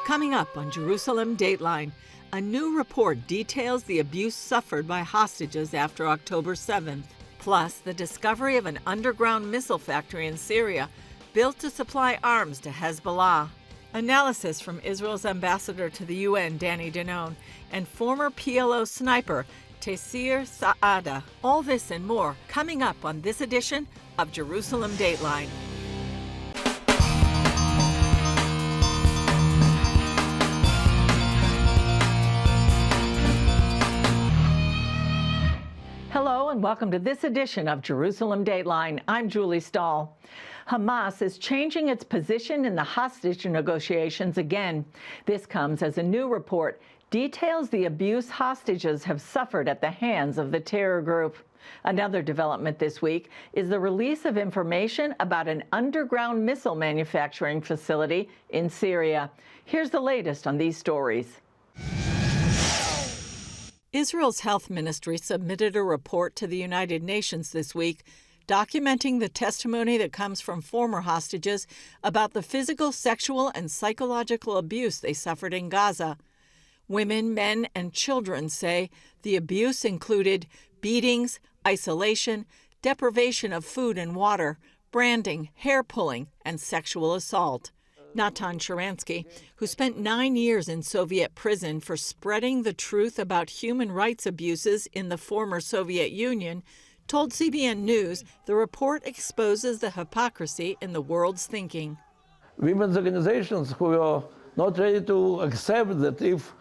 Coming up on Jerusalem Dateline, a new report details the abuse suffered by hostages after October 7th, plus the discovery of an underground missile factory in Syria built to supply arms to Hezbollah. Analysis from Israel's ambassador to the UN, Danny Danon, and former PLO sniper Taysir Saada. All this and more coming up on this edition of Jerusalem Dateline. Hello and welcome to this edition of Jerusalem Dateline. I'm Julie Stahl. Hamas is changing its position in the hostage negotiations again. This comes as a new report details the abuse hostages have suffered at the hands of the terror group. Another development this week is the release of information about an underground missile manufacturing facility in Syria. Here's the latest on these stories. Israel's health ministry submitted a report to the United Nations this week documenting the testimony that comes from former hostages about the physical, sexual, and psychological abuse they suffered in Gaza. Women, men, and children say the abuse included beatings, isolation, deprivation of food and water, branding, hair pulling, and sexual assault. Natan Sharansky, who spent 9 years in Soviet prison for spreading the truth about human rights abuses in the former Soviet Union, told CBN News the report exposes the hypocrisy in the world's thinking. Women's organizations who are not ready to accept that if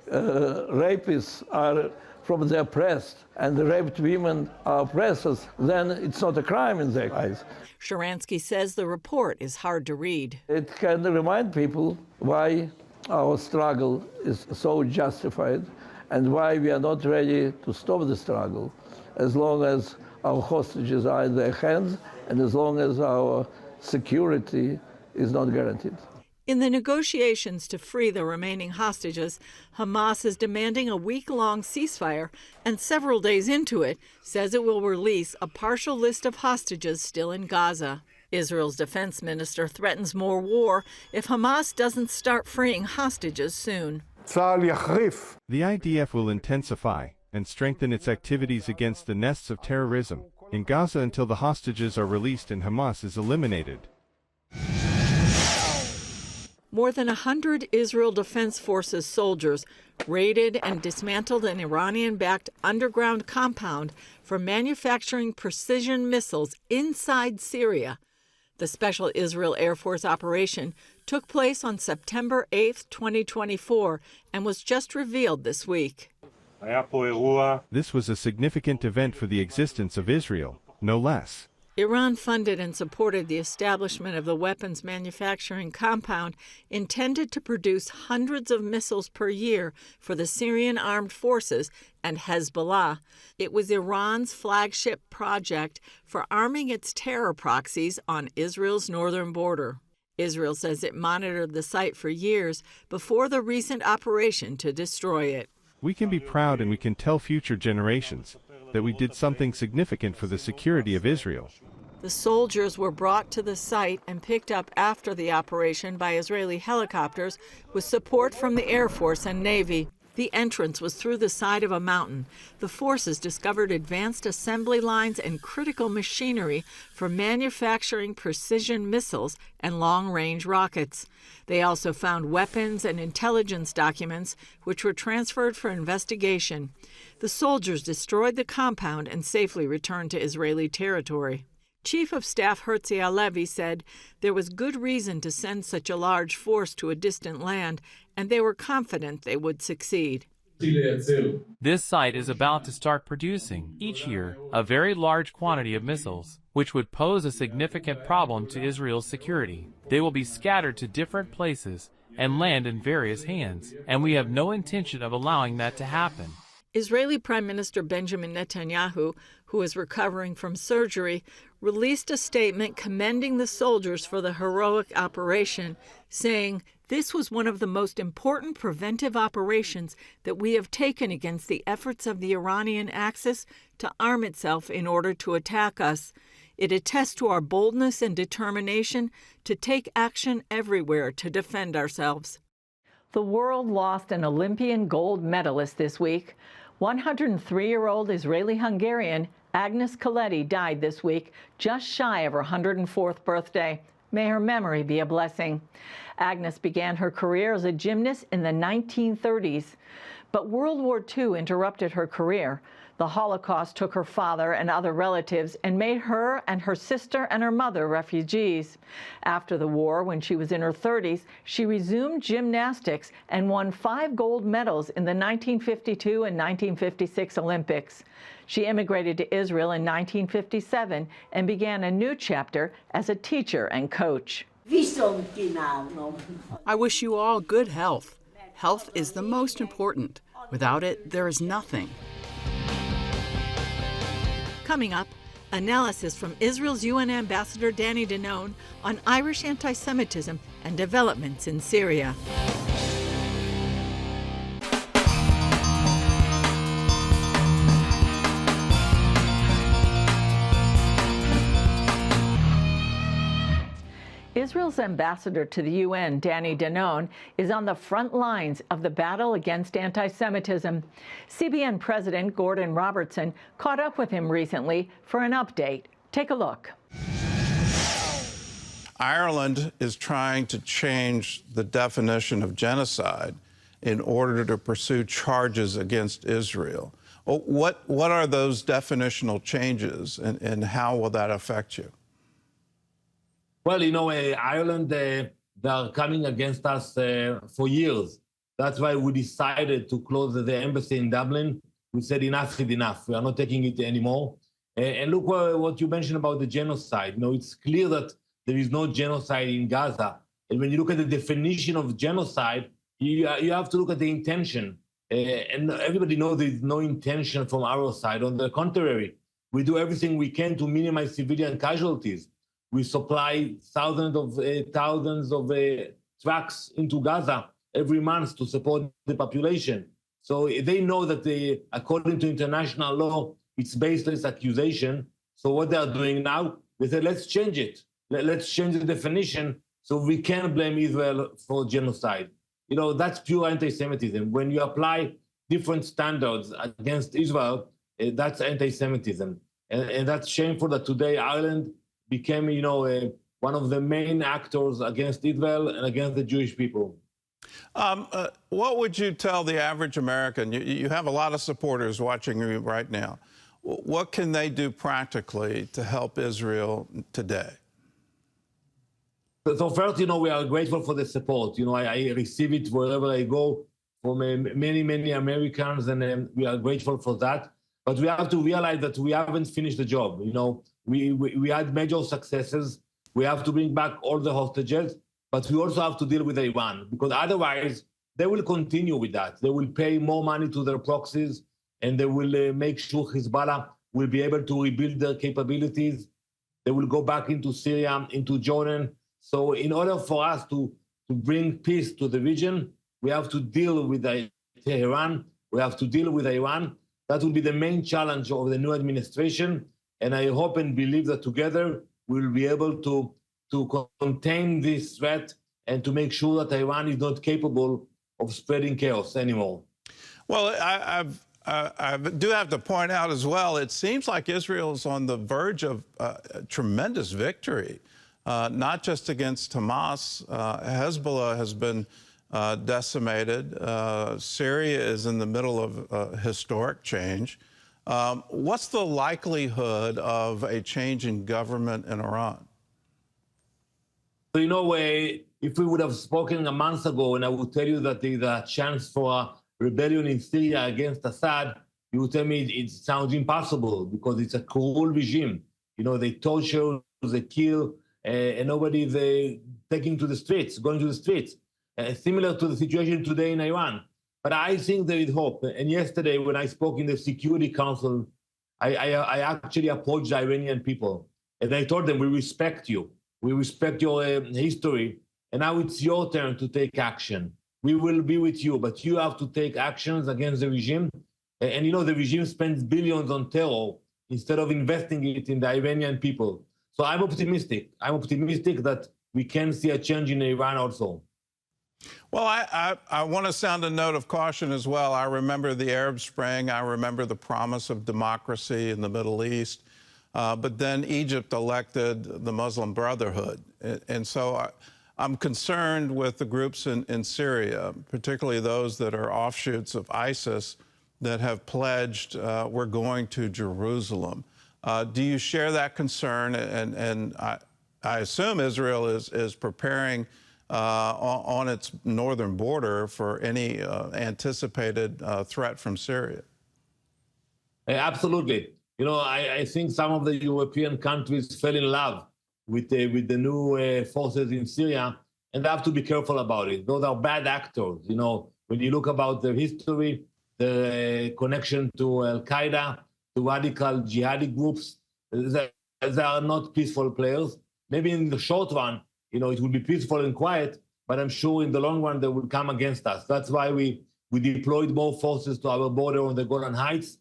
rapists are from the oppressed and the raped women are oppressors, then it's not a crime in their eyes. Sharansky says the report is hard to read. It can remind people why our struggle is so justified and why we are not ready to stop the struggle as long as our hostages are in their hands and as long as our security is not guaranteed. In the negotiations to free the remaining hostages, Hamas is demanding a week-long ceasefire and several days into it says it will release a partial list of hostages still in Gaza. Israel's defense minister threatens more war if Hamas doesn't start freeing hostages soon. The IDF will intensify and strengthen its activities against the nests of terrorism in Gaza until the hostages are released and Hamas is eliminated. More than 100 Israel Defense Forces soldiers raided and dismantled an Iranian-backed underground compound for manufacturing precision missiles inside Syria. The Special Israel Air Force operation took place on September 8, 2024, and was just revealed this week. This was a significant event for the existence of Israel, no less. Iran funded and supported the establishment of the weapons manufacturing compound intended to produce hundreds of missiles per year for the Syrian armed forces and Hezbollah. It was Iran's flagship project for arming its terror proxies on Israel's northern border. Israel says it monitored the site for years before the recent operation to destroy it. We can be proud and we can tell future generations that we did something significant for the security of Israel. The soldiers were brought to the site and picked up after the operation by Israeli helicopters with support from the Air Force and Navy. The entrance was through the side of a mountain. The forces discovered advanced assembly lines and critical machinery for manufacturing precision missiles and long-range rockets. They also found weapons and intelligence documents, which were transferred for investigation. The soldiers destroyed the compound and safely returned to Israeli territory. Chief of Staff Herzi Halevi said there was good reason to send such a large force to a distant land, and they were confident they would succeed. This site is about to start producing, each year, a very large quantity of missiles, which would pose a significant problem to Israel's security. They will be scattered to different places and land in various hands, and we have no intention of allowing that to happen. Israeli Prime Minister Benjamin Netanyahu, who is recovering from surgery, released a statement commending the soldiers for the heroic operation, saying, "This was one of the most important preventive operations that we have taken against the efforts of the Iranian Axis to arm itself in order to attack us. It attests to our boldness and determination to take action everywhere to defend ourselves." The world lost an Olympian gold medalist this week. 103-year-old Israeli-Hungarian Agnes Coletti died this week, just shy of her 104th birthday. May her memory be a blessing. Agnes began her career as a gymnast in the 1930s, but World War II interrupted her career. The Holocaust took her father and other relatives and made her and her sister and her mother refugees. After the war, when she was in her 30s, she resumed gymnastics and won 5 gold medals in the 1952 and 1956 Olympics. She immigrated to Israel in 1957 and began a new chapter as a teacher and coach. I wish you all good health. Health is the most important. Without it, there is nothing. Coming up, analysis from Israel's UN Ambassador Danny Danon on Irish anti-Semitism and developments in Syria. Israel's ambassador to the UN, Danny Danon, is on the front lines of the battle against anti-Semitism. CBN President Gordon Robertson caught up with him recently for an update. Take a look. Ireland is trying to change the definition of genocide in order to pursue charges against Israel. What are those definitional changes, and how will that affect you? Well, Ireland, they are coming against us for years. That's why we decided to close the embassy in Dublin. We said enough is enough. We are not taking it anymore. And look what you mentioned about the genocide. It's clear that there is no genocide in Gaza. And when you look at the definition of genocide, you have to look at the intention. And everybody knows there is no intention from our side. On the contrary, we do everything we can to minimize civilian casualties. We supply thousands of trucks into Gaza every month to support the population. So they know that according to international law, it's based on this accusation. So what they are doing now, they said, let's change it. Let's change the definition so we can blame Israel for genocide. That's pure anti-Semitism. When you apply different standards against Israel, that's anti-Semitism. And that's shameful that today Ireland became, one of the main actors against Israel and against the Jewish people. What would you tell the average American? You have a lot of supporters watching you right now. What can they do practically to help Israel today? So first, we are grateful for the support. I receive it wherever I go from many, many Americans, and we are grateful for that. But we have to realize that we haven't finished the job. We had major successes. We have to bring back all the hostages, but we also have to deal with Iran, because otherwise they will continue with that. They will pay more money to their proxies, and they will make sure Hezbollah will be able to rebuild their capabilities. They will go back into Syria, into Jordan. So in order for us to bring peace to the region, we have to deal with Tehran. We have to deal with Iran. That will be the main challenge of the new administration. And I hope and believe that together we'll be able to contain this threat and to make sure that Iran is not capable of spreading chaos anymore. Well, I do have to point out as well, it seems like Israel is on the verge of tremendous victory, not just against Hamas. Hezbollah has been decimated. Syria is in the middle of historic change. What's the likelihood of a change in government in Iran? So, if we would have spoken a month ago and I would tell you that there's a chance for a rebellion in Syria against Assad, you would tell me it sounds impossible because it's a cruel regime. They torture, they kill, and nobody's taking to the streets, going to the streets. Similar to the situation today in Iran. But I think there is hope. And yesterday, when I spoke in the Security Council, I actually approached the Iranian people. And I told them, we respect you. We respect your history. And now it's your turn to take action. We will be with you, but you have to take actions against the regime. And the regime spends billions on terror instead of investing it in the Iranian people. So I'm optimistic. I'm optimistic that we can see a change in Iran also. Well, I want to sound a note of caution as well. I remember the Arab Spring. I remember the promise of democracy in the Middle East. But then Egypt elected the Muslim Brotherhood. And so I'm concerned with the groups in Syria, particularly those that are offshoots of ISIS that have pledged we're going to Jerusalem. Do you share that concern? And I assume Israel is preparing on its northern border for any anticipated threat from Syria. Absolutely. You know, I think some of the European countries fell in love with the new forces in Syria, and they have to be careful about it. Those are bad actors. You know, when you look about their history, the connection to Al-Qaeda, to radical jihadi groups, they are not peaceful players. Maybe in the short run, you know, it will be peaceful and quiet, but I'm sure in the long run they will come against us. That's why we deployed more forces to our border on the Golan Heights.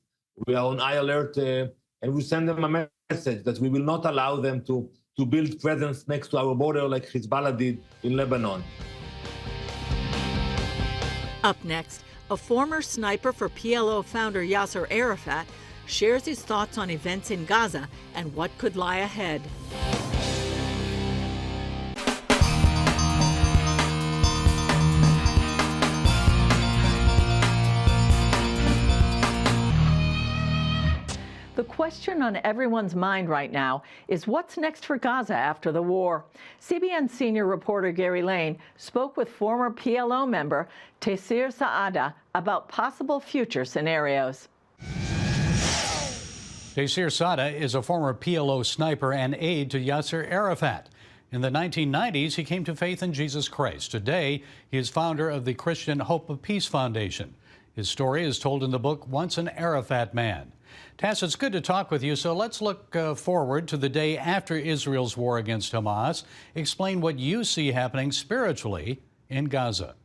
We are on high alert, and we send them a message that we will not allow them to build presence next to our border like Hezbollah did in Lebanon. Up next, a former sniper for PLO founder Yasser Arafat shares his thoughts on events in Gaza and what could lie ahead. The question on everyone's mind right now is what's next for Gaza after the war. CBN senior reporter Gary Lane spoke with former PLO member Taysir Saada about possible future scenarios. Taysir Saada is a former PLO sniper and aide to Yasser Arafat. In the 1990s, he came to faith in Jesus Christ. Today, he is founder of the Christian Hope of Peace Foundation. His story is told in the book, Once an Arafat Man. Tass, it's good to talk with you, so let's look forward to the day after Israel's war against Hamas. Explain what you see happening spiritually in Gaza.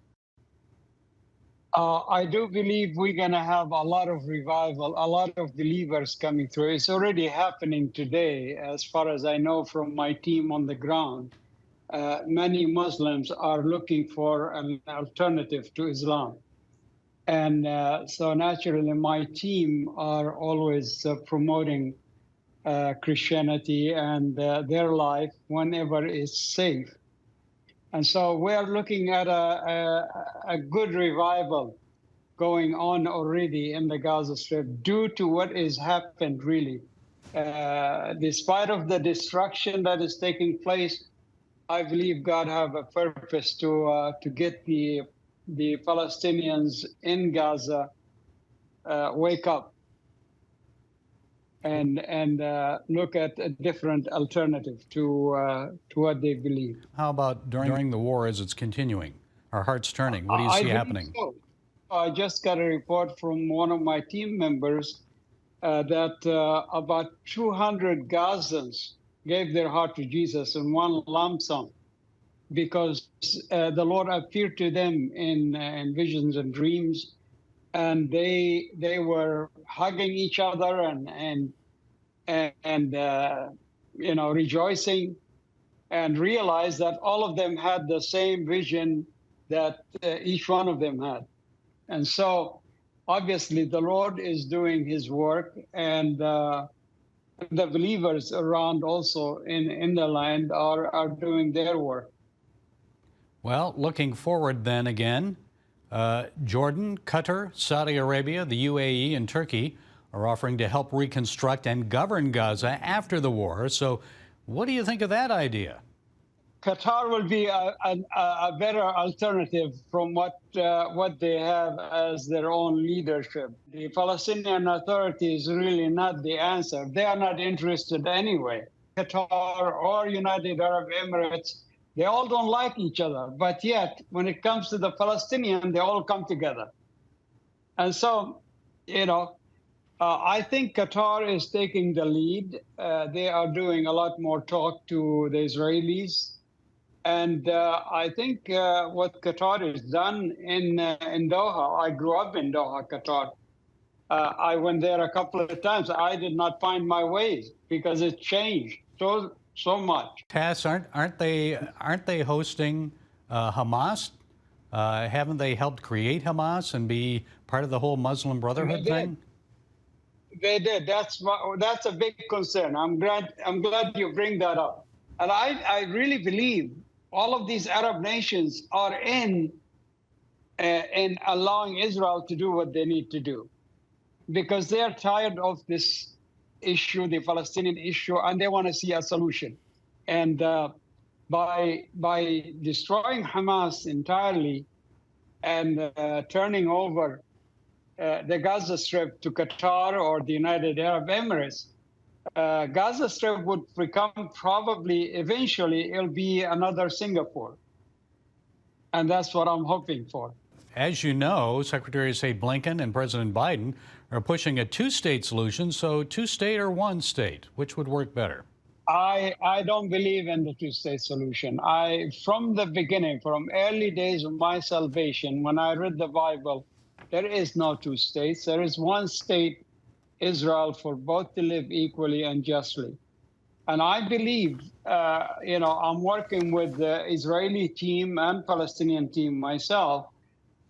I do believe we're going to have a lot of revival, a lot of believers coming through. It's already happening today, as far as I know from my team on the ground. Many Muslims are looking for an alternative to Islam. And so naturally, my team are always promoting Christianity and their life whenever it's safe. And so we're looking at a good revival going on already in the Gaza Strip due to what has happened, really. Despite of the destruction that is taking place, I believe God have a purpose to get the Palestinians in Gaza wake up and look at a different alternative to what they believe. How about during the war as it's continuing? Our hearts turning. What do you see happening? So. I just got a report from one of my team members that about 200 Gazans gave their heart to Jesus in one lump sum, because the Lord appeared to them in visions and dreams, and they were hugging each other and you know, rejoicing, and realized that all of them had the same vision that each one of them had. And so obviously the Lord is doing his work, and the believers around also in the land are doing their work. Well, looking forward then again, Jordan, Qatar, Saudi Arabia, the UAE, and Turkey are offering to help reconstruct and govern Gaza after the war. So what do you think of that idea? Qatar will be a better alternative from what they have as their own leadership. The Palestinian Authority is really not the answer. They are not interested anyway. Qatar or United Arab Emirates, they all don't like each other, but yet when it comes to the Palestinian, they all come together. And so, you know, I think Qatar is taking the lead. They are doing a lot more talk to the Israelis. And I think what Qatar has done in Doha, I grew up in Doha, Qatar. I went there a couple of times. I did not find my ways because it changed so much. Tass, aren't they hosting Hamas Haven't they helped create Hamas and be part of the whole Muslim Brotherhood thing? They did. That's a big concern. I'm glad you bring that up. And I really believe all of these Arab nations are in allowing Israel to do what they need to do, because they are tired of this issue, the Palestinian issue, and they want to see a solution. And by destroying Hamas entirely and turning over the Gaza Strip to Qatar or the United Arab Emirates, Gaza Strip would become probably, eventually, it'll be another Singapore. And that's what I'm hoping for. As you know, Secretary of State Blinken and President Biden are pushing a two-state solution. So two-state or one state, which would work better? I don't believe in the two-state solution. From the beginning, from early days of my salvation, when I read the Bible, there is no two states. There is one state, Israel, for both to live equally and justly. And I believe, I'm working with the Israeli team and Palestinian team myself,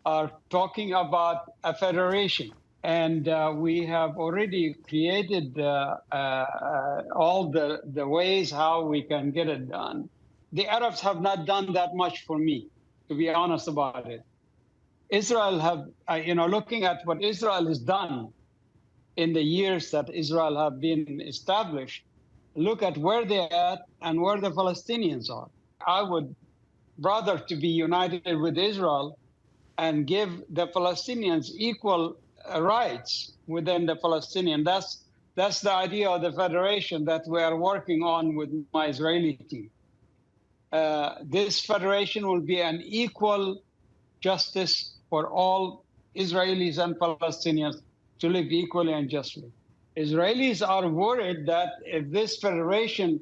are talking about a federation. And we have already created all the ways how we can get it done. The Arabs have not done that much for me, to be honest about it. Israel have, looking at what Israel has done in the years that Israel have been established, look at where they're at and where the Palestinians are. I would rather to be united with Israel and give the Palestinians equal rights within the Palestinian. That's the idea of the federation that we are working on with my Israeli team. This federation will be an equal justice for all Israelis and Palestinians to live equally and justly. Israelis are worried that if this federation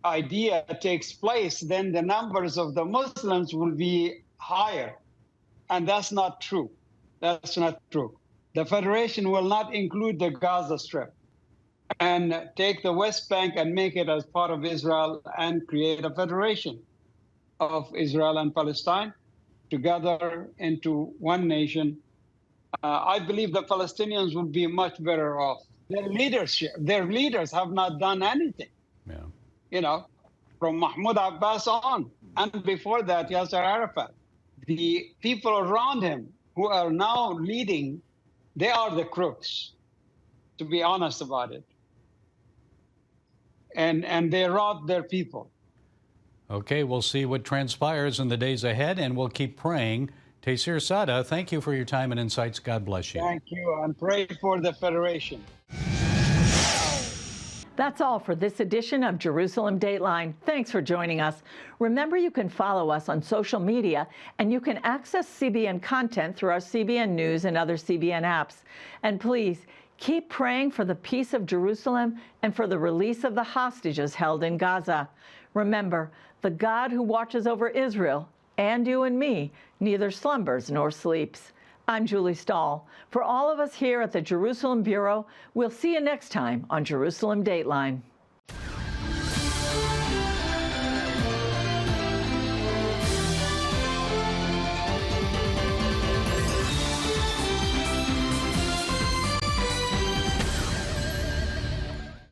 idea takes place, then the numbers of the Muslims will be higher. And that's not true. That's not true. The federation will not include the Gaza Strip and take the West Bank and make it as part of Israel and create a federation of Israel and Palestine together into one nation. I believe the Palestinians will be much better off. Their leaders have not done anything. Yeah. From Mahmoud Abbas on, and before that, Yasser Arafat. The people around him who are now leading, they are the crooks, to be honest about it. And they robbed their people. Okay, we'll see what transpires in the days ahead, and we'll keep praying. Taysir Sada, thank you for your time and insights. God bless you. Thank you, and pray for the Federation. That's all for this edition of Jerusalem Dateline. Thanks for joining us. Remember, you can follow us on social media, and you can access CBN content through our CBN News and other CBN apps. And please, keep praying for the peace of Jerusalem and for the release of the hostages held in Gaza. Remember, the God who watches over Israel and you and me neither slumbers nor sleeps. I'm Julie Stahl. For all of us here at the Jerusalem Bureau, we'll see you next time on Jerusalem Dateline.